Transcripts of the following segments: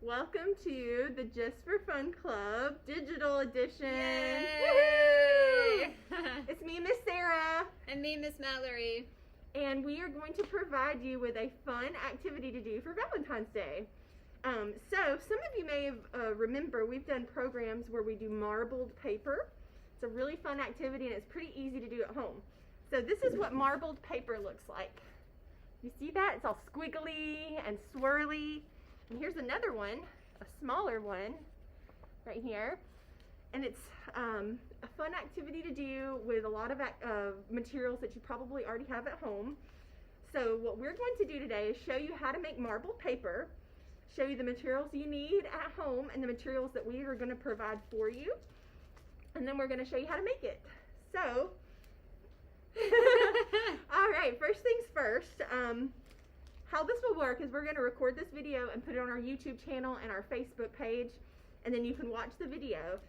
Welcome to the Just for Fun Club Digital Edition. Yay! It's me, Miss Sarah. And me, Miss Mallory. And we are going to provide you with a fun activity to do for Valentine's Day. So some of you may remember we've done programs where we do marbled paper. It's a really fun activity and it's pretty easy to do at home. So this is what marbled paper looks like. You see that? It's all squiggly and swirly. And here's another one, a smaller one, right here. And it's a fun activity to do with a lot of materials that you probably already have at home. So what we're going to do today is show you how to make marbled paper, show you the materials you need at home and the materials that we are going to provide for you. And then we're going to show you how to make it. So, all right, first things first. How this will work is we're going to record this video and put it on our YouTube channel and our Facebook page, and then you can watch the video.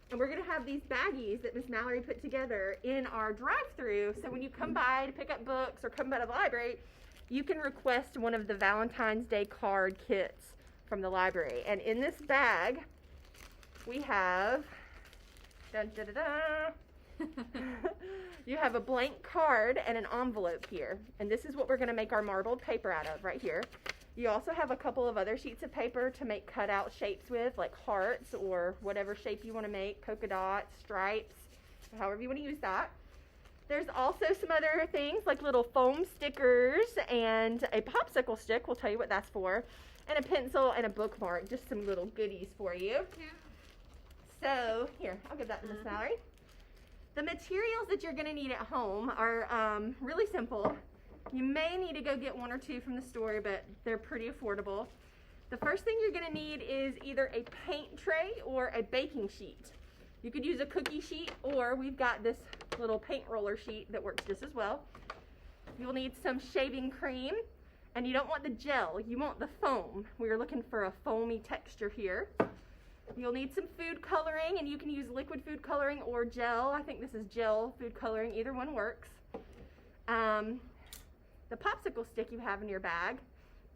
And we're going to have these baggies that Miss Mallory put together in our drive-thru, so when you come by to pick up books or come by the library, you can request one of the Valentine's Day card kits from the library. And in this bag, we have, dun, dun, dun, dun, you have a blank card and an envelope here, and this is what we're going to make our marbled paper out of right here. You also have a couple of other sheets of paper to make cutout shapes with, like hearts or whatever shape you want to make, polka dots, stripes, however you want to use that. There's also some other things like little foam stickers and a popsicle stick, we'll tell you what that's for, and a pencil and a bookmark, just some little goodies for you. Yeah. So here, I'll give that to Miss Mallory. The materials that you're going to need at home are really simple. You may need to go get one or two from the store, but they're pretty affordable. The first thing you're going to need is either a paint tray or a baking sheet. You could use a cookie sheet, or we've got this little paint roller sheet that works just as well. You'll need some shaving cream, and you don't want the gel, you want the foam. We're looking for a foamy texture here. You'll need some food coloring, and you can use liquid food coloring or gel. I think this is gel food coloring. Either one works. The popsicle stick you have in your bag,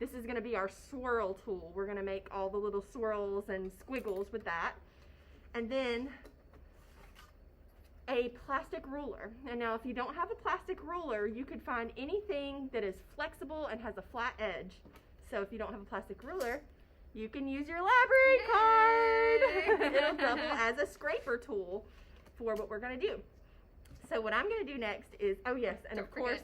this is going to be our swirl tool. We're going to make all the little swirls and squiggles with that. And then a plastic ruler. And now if you don't have a plastic ruler, you could find anything that is flexible and has a flat edge. So if you don't have a plastic ruler, you can use your library card. It'll double as a scraper tool for what we're going to do. So what I'm going to do next is, oh yes, and of course,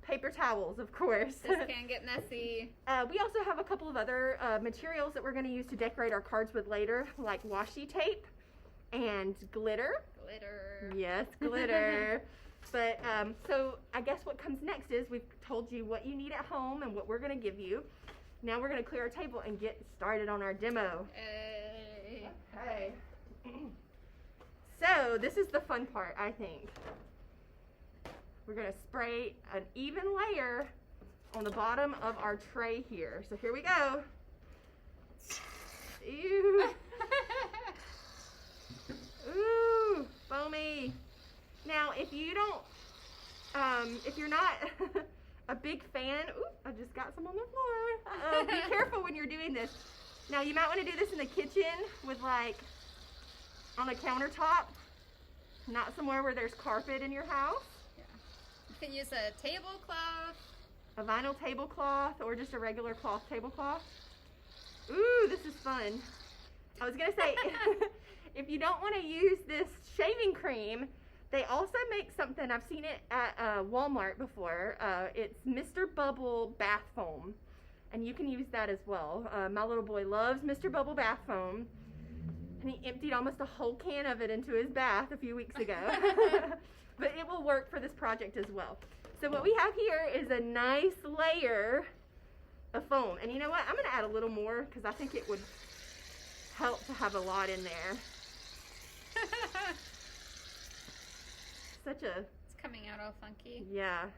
paper towels, of course. This can get messy. We also have a couple of other materials that we're going to use to decorate our cards with later, like washi tape and glitter. Glitter. Yes, glitter. But so I guess what comes next is we've told you what you need at home and what we're going to give you. Now we're going to clear our table and get started on our demo. Hey. Okay. So this is the fun part, I think. We're going to spray an even layer on the bottom of our tray here. So here we go. Ew. Ooh, foamy. Now if you don't, if you're not a big fan, ooh, I just got some on the floor. Be careful when you're doing this. Now you might want to do this in the kitchen with like on a countertop, not somewhere where there's carpet in your house. Yeah. You can use a tablecloth. A vinyl tablecloth or just a regular cloth tablecloth. Ooh, this is fun. I was gonna say, if you don't want to use this shaving cream, they also make something, I've seen it at Walmart before. It's Mr. Bubble bath foam, and you can use that as well. My little boy loves Mr. Bubble bath foam, and he emptied almost a whole can of it into his bath a few weeks ago. But it will work for this project as well. So what we have here is a nice layer of foam, and you know what? I'm going to add a little more because I think it would help to have a lot in there. It's coming out all funky. Yeah,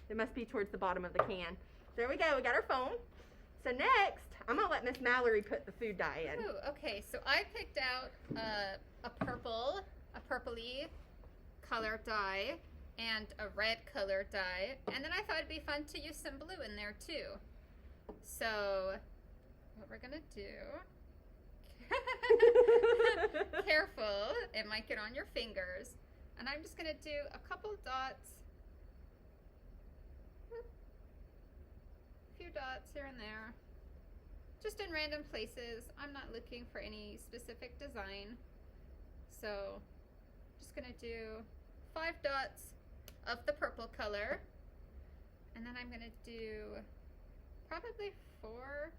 it must be towards the bottom of the can. There we go, we got our foam. So next, I'm gonna let Miss Mallory put the food dye in. Ooh, okay, so I picked out a purpley color dye and a red color dye, and then I thought it'd be fun to use some blue in there too. So we're gonna do, careful, it might get on your fingers. And I'm just gonna do a couple dots, a few dots here and there, just in random places. I'm not looking for any specific design. So just gonna do 5 dots of the purple color. And then I'm gonna do probably 4,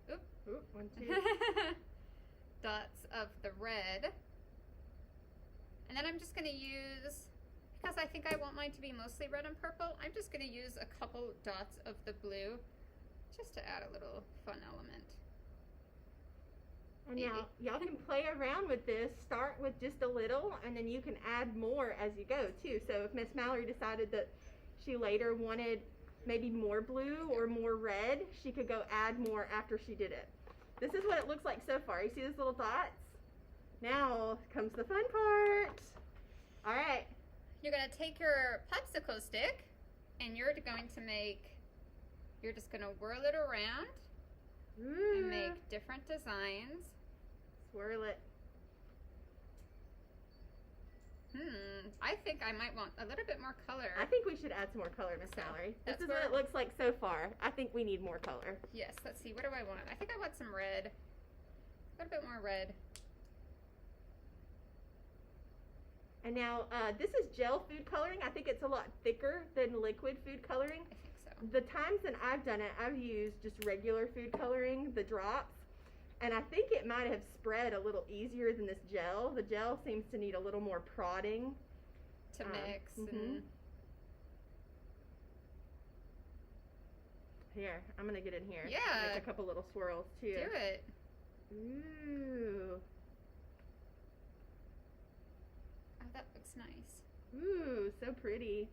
Oop, 1, 2. dots of the red. And then I'm just gonna use, because I think I want mine to be mostly red and purple, I'm just gonna use a couple dots of the blue just to add a little fun element. And now, y'all can play around with this. Start with just a little, and then you can add more as you go, too. So if Miss Mallory decided that she later wanted maybe more blue or more red, she could go add more after she did it. This is what it looks like so far. You see those little dots? Now comes the fun part. All right. You're going to take your popsicle stick, and you're going to you're just going to whirl it around and make different designs. Swirl it. I think I might want a little bit more color. I think we should add some more color, Miss Mallory. This is what it looks like so far. I think we need more color. Yes, let's see. What do I want? I think I want some red. A little bit more red. And now, this is gel food coloring. I think it's a lot thicker than liquid food coloring. I think so. The times that I've done it, I've used just regular food coloring, the drops. And I think it might have spread a little easier than this gel. The gel seems to need a little more prodding. To mix. And here, I'm going to get in here. Yeah. Make a couple little swirls, too. Do it. Ooh. Oh, that looks nice. Ooh, so pretty.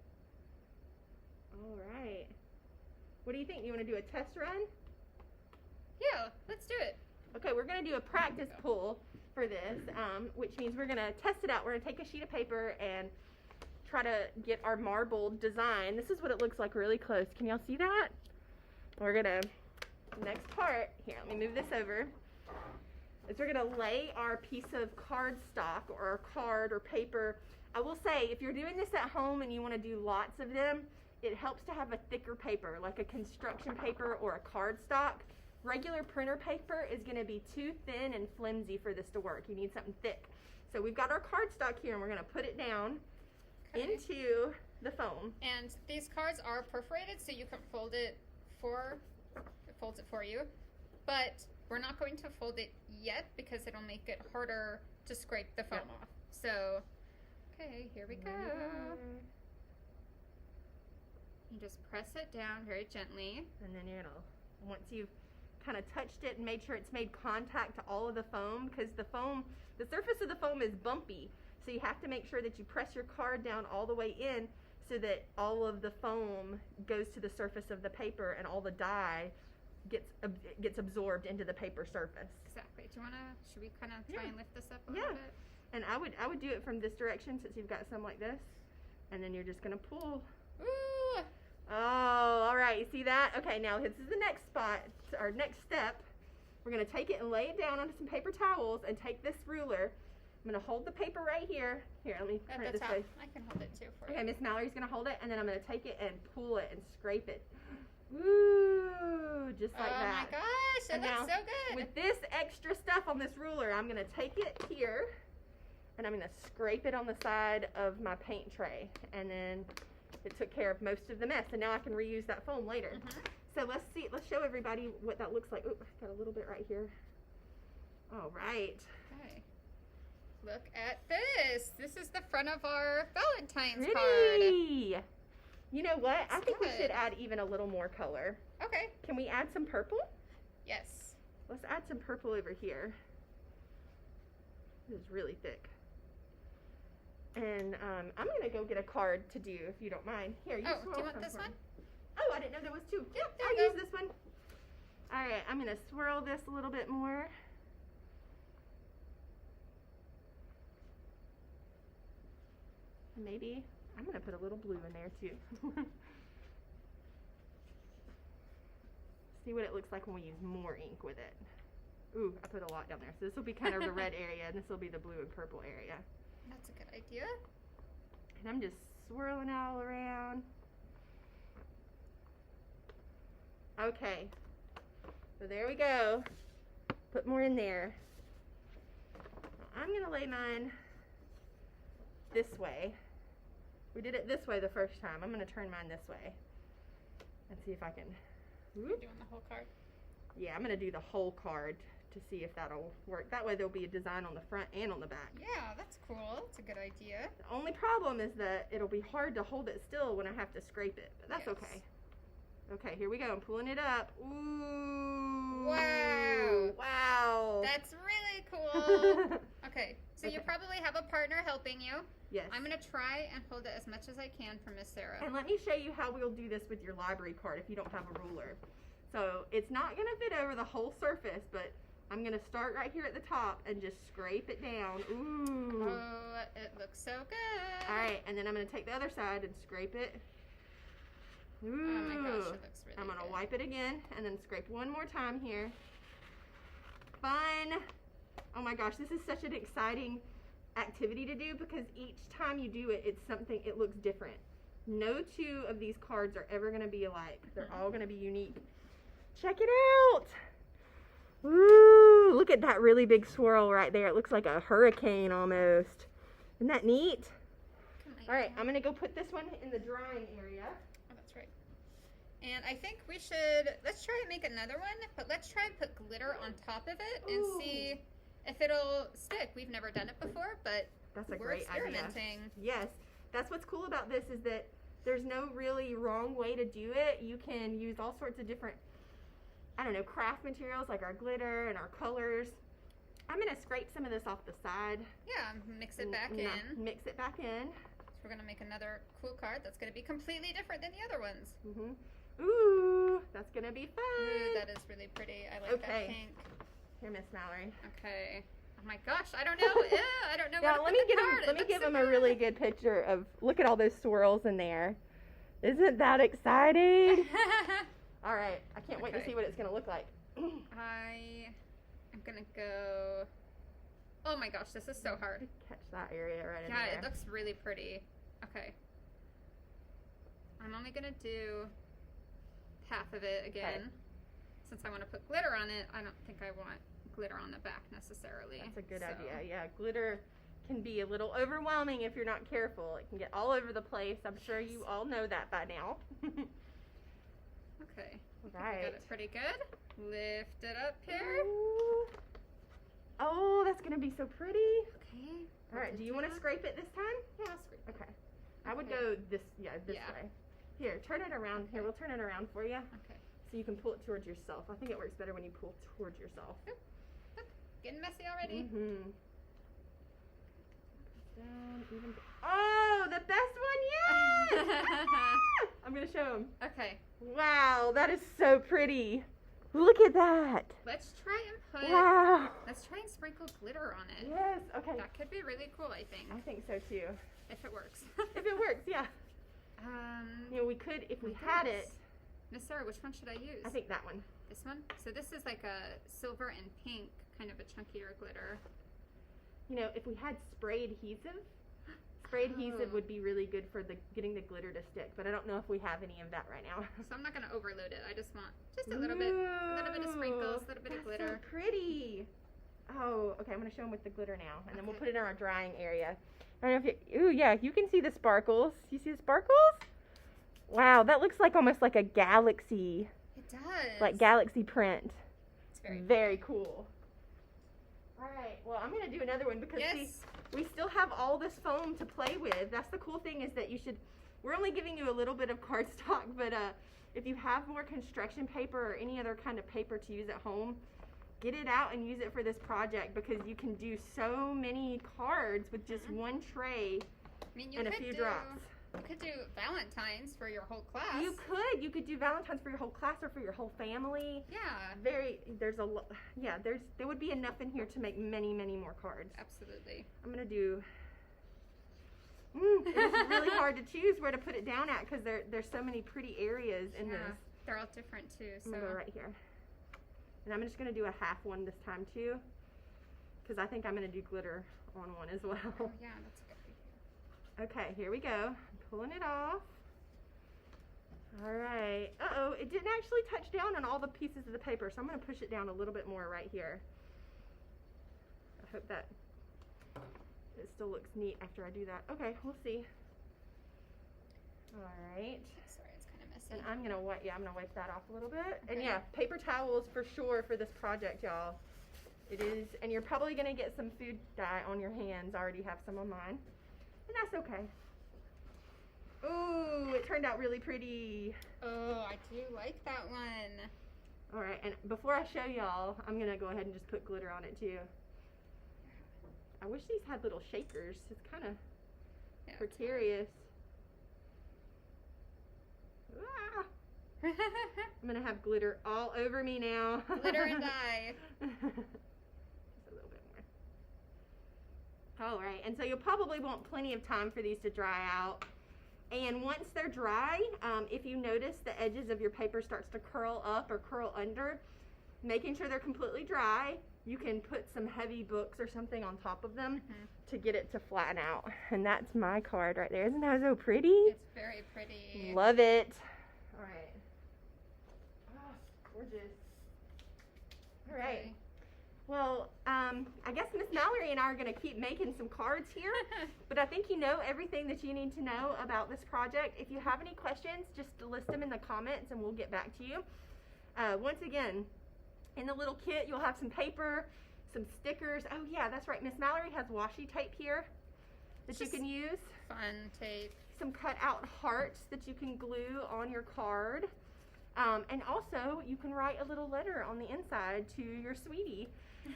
All right. What do you think? You want to do a test run? Yeah, let's do it. Okay, we're going to do a practice pull for this, which means we're going to test it out. We're going to take a sheet of paper and try to get our marbled design. This is what it looks like really close. Can y'all see that? We're going to, next part, here, let me move this over, is we're going to lay our piece of cardstock or card or paper. I will say, if you're doing this at home and you want to do lots of them, it helps to have a thicker paper, like a construction paper or a cardstock. Regular printer paper is going to be too thin and flimsy for this to work. You need something thick. So we've got our cardstock here, and we're going to put it down into the foam. And these cards are perforated, so you can fold it folds it for you. But we're not going to fold it yet because it'll make it harder to scrape the foam off. So, okay, here we go. You just press it down very gently. And then once you've kind of touched it and made sure it's made contact to all of the foam, because the surface of the foam is bumpy, so you have to make sure that you press your card down all the way in so that all of the foam goes to the surface of the paper and all the dye gets absorbed into the paper surface. Exactly. Should we kind of try and lift this up a little bit? And I would do it from this direction since you've got some like this, and then you're just gonna pull. Ooh! Oh, all right, you see that? Okay, now this is the next spot, our next step. We're gonna take it and lay it down onto some paper towels and take this ruler. I'm gonna hold the paper right here. Here, let me turn it this way. I can hold it too for you. Okay, Miss Mallory's gonna hold it, and then I'm gonna take it and pull it and scrape it. Ooh, just like that. Oh my gosh, it looks so good. With this extra stuff on this ruler, I'm gonna take it here, and I'm gonna scrape it on the side of my paint tray, and then it took care of most of the mess, and now I can reuse that foam later. So let's show everybody what that looks like. Ooh, got a little bit right here. All right. Okay. Look at this. This is the front of our Valentine's card. Pretty. You know what? I think we good. should add even a little more color. Okay. Can we add some purple? Yes. Let's add some purple over here. This is really thick. And I'm going to go get a card to do, if you don't mind. Here, you swirl do you want some this for one? me. Oh, I didn't know there was two. Yeah, there I'll you use go. this one. All right, I'm going to swirl this a little bit more. Maybe I'm going to put a little blue in there, too. See what it looks like when we use more ink with it. Ooh, I put a lot down there. So this will be kind of the red area, and this will be the blue and purple area. That's a good idea. And I'm just swirling it all around. Okay. So there we go. Put more in there. I'm going to lay mine this way. We did it this way the first time. I'm going to turn mine this way and see if I can. You're doing the whole card? Yeah, I'm going to do the whole card to see if that'll work. That way there'll be a design on the front and on the back. Yeah, that's cool. That's a good idea. The only problem is that it'll be hard to hold it still when I have to scrape it, but that's okay. Okay, here we go. I'm pulling it up. Ooh. Wow. Wow. That's really cool. Okay, so you probably have a partner helping you. Yes. I'm going to try and hold it as much as I can for Miss Sarah. And let me show you how we'll do this with your library card if you don't have a ruler. So it's not going to fit over the whole surface, but I'm going to start right here at the top and just scrape it down. Ooh. Oh, it looks so good. All right, and then I'm going to take the other side and scrape it. Ooh. Oh my gosh, it looks really I'm going to good. wipe it again and then scrape one more time here. Fun. Oh my gosh, this is such an exciting activity to do because each time you do it, it's something, it looks different. No two of these cards are ever going to be alike. They're all going to be unique. Check it out. Ooh, look at that really big swirl right there. It looks like a hurricane almost. Isn't that neat? All right, I'm going to go put this one in the drying area. Oh, that's right. And I think we should, let's try and make another one, but let's try and put glitter on top of it and see if it'll stick. We've never done it before, but that's a we're great experimenting. Idea. Yes, that's what's cool about this is that there's no really wrong way to do it. You can use all sorts of different, I don't know, craft materials like our glitter and our colors. I'm going to scrape some of this off the side. Yeah, mix it back in. Mix it back in. So we're going to make another cool card that's going to be completely different than the other ones. Ooh, that's going to be fun. Ooh, that is really pretty. I like that pink. Here, Miss Mallory. Okay. Oh my gosh, I don't know. I don't know Now, what to put the card. Let me give them a really good picture of, look at all those swirls in there. Isn't that exciting? All right, I can't wait to see what it's going to look like. I am going to go, oh my gosh, this is so hard. Catch that area right in there. Yeah, it looks really pretty. Okay. I'm only going to do half of it again. Since I want to put glitter on it, I don't think I want glitter on the back necessarily. That's a good idea. Yeah, glitter can be a little overwhelming if you're not careful. It can get all over the place. I'm sure you all know that by now. Okay. Right. Got it pretty good. Lift it up here. Ooh. Oh, that's going to be so pretty. Okay. All right, do you want to scrape it this time? Yeah, I'll scrape it. Okay. I would go this way. Here, turn it around. Here, we'll turn it around for you. Okay. So you can pull it towards yourself. I think it works better when you pull towards yourself. Oop. Getting messy already. Down, even. Oh, the best one yet! I'm going to show them. Okay. Wow, that is so pretty. Look at that. Let's try and put. Wow. Let's try and sprinkle glitter on it. Yes. Okay. That could be really cool. I think. I think so too. If it works. If it works, yeah. You know, we could if we had it. Miss Sarah, which one should I use? I think that one. This one? So this is like a silver and pink, kind of a chunkier glitter. You know, if we had sprayed adhesive would be really good for getting the glitter to stick. But I don't know if we have any of that right now. So I'm not going to overload it. I just want just a little bit of sprinkles, a little bit of glitter. So pretty. Oh, okay. I'm going to show them with the glitter now, and then we'll put it in our drying area. I don't know if you. Ooh, yeah. You can see the sparkles. You see the sparkles? Wow, that looks like almost like a galaxy. It does. Like galaxy print. It's very cool. All right, well, I'm going to do another one because see, we still have all this foam to play with. That's the cool thing is that we're only giving you a little bit of cardstock, but if you have more construction paper or any other kind of paper to use at home, get it out and use it for this project because you can do so many cards with just one tray and a few drops. You could do Valentines for your whole class. You could do Valentines for your whole class or for your whole family. Yeah. There would be enough in here to make many, many more cards. Absolutely. I'm going to do, it's really hard to choose where to put it down at because there's so many pretty areas in this. They're all different too. So I'm going to go right here. And I'm just going to do a half one this time too, because I think I'm going to do glitter on one as well. Oh yeah, that's a good idea. Okay, here we go. I'm pulling it off. All right. Uh-oh, it didn't actually touch down on all the pieces of the paper, so I'm going to push it down a little bit more right here. I hope that it still looks neat after I do that. Okay, we'll see. All right. Sorry, it's kind of messy. And I'm gonna wipe that off a little bit. Okay. And yeah, paper towels for sure for this project, y'all. It is, and you're probably gonna get some food dye on your hands. I already have some on mine, and that's okay. Ooh, it turned out really pretty. Oh, I do like that one. All right, and before I show y'all, I'm gonna go ahead and just put glitter on it too. I wish these had little shakers. It's kind of precarious. Ah. I'm gonna have glitter all over me now. Glitter and dye. Just a little bit more. All right, and so you'll probably want plenty of time for these to dry out. And once they're dry, if you notice the edges of your paper starts to curl up or curl under, making sure they're completely dry, you can put some heavy books or something on top of them to get it to flatten out. And that's my card right there. Isn't that so pretty? It's very pretty. Love it. All right. Oh, gorgeous. All right. Okay. Well, I guess Miss Mallory and I are going to keep making some cards here, but I think you know everything that you need to know about this project. If you have any questions, just list them in the comments and we'll get back to you. Once again, in the little kit, you'll have some paper, some stickers. Oh yeah, that's right. Miss Mallory has washi tape here that you can use. Fun tape. Some cut out hearts that you can glue on your card. And also, you can write a little letter on the inside to your sweetie.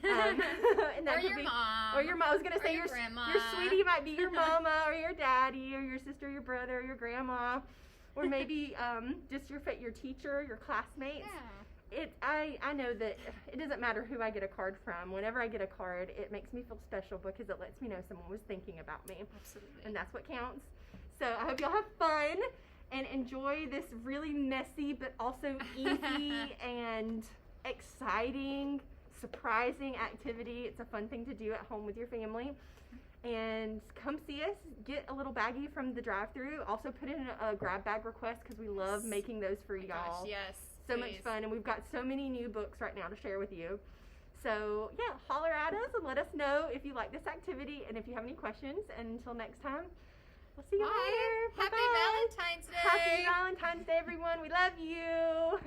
And that or could your be, mom. Or your mom. I was going to say your grandma. Your sweetie might be your mama or your daddy or your sister, your brother, or your grandma. Or maybe just your teacher, your classmates. Yeah. I know that it doesn't matter who I get a card from. Whenever I get a card, it makes me feel special because it lets me know someone was thinking about me. Absolutely. And that's what counts. So I hope y'all have fun and enjoy this really messy but also easy and exciting, surprising activity. It's a fun thing to do at home with your family. And come see us, get a little baggie from the drive-thru. Also put in a grab bag request because we love making those for y'all. Gosh, yes. So please. much fun, and we've got so many new books right now to share with you. So yeah, holler at us and let us know if you like this activity and if you have any questions. And until next time, we'll see you later. Happy Bye-bye. Valentine's Day. Happy Valentine's Day, everyone. We love you.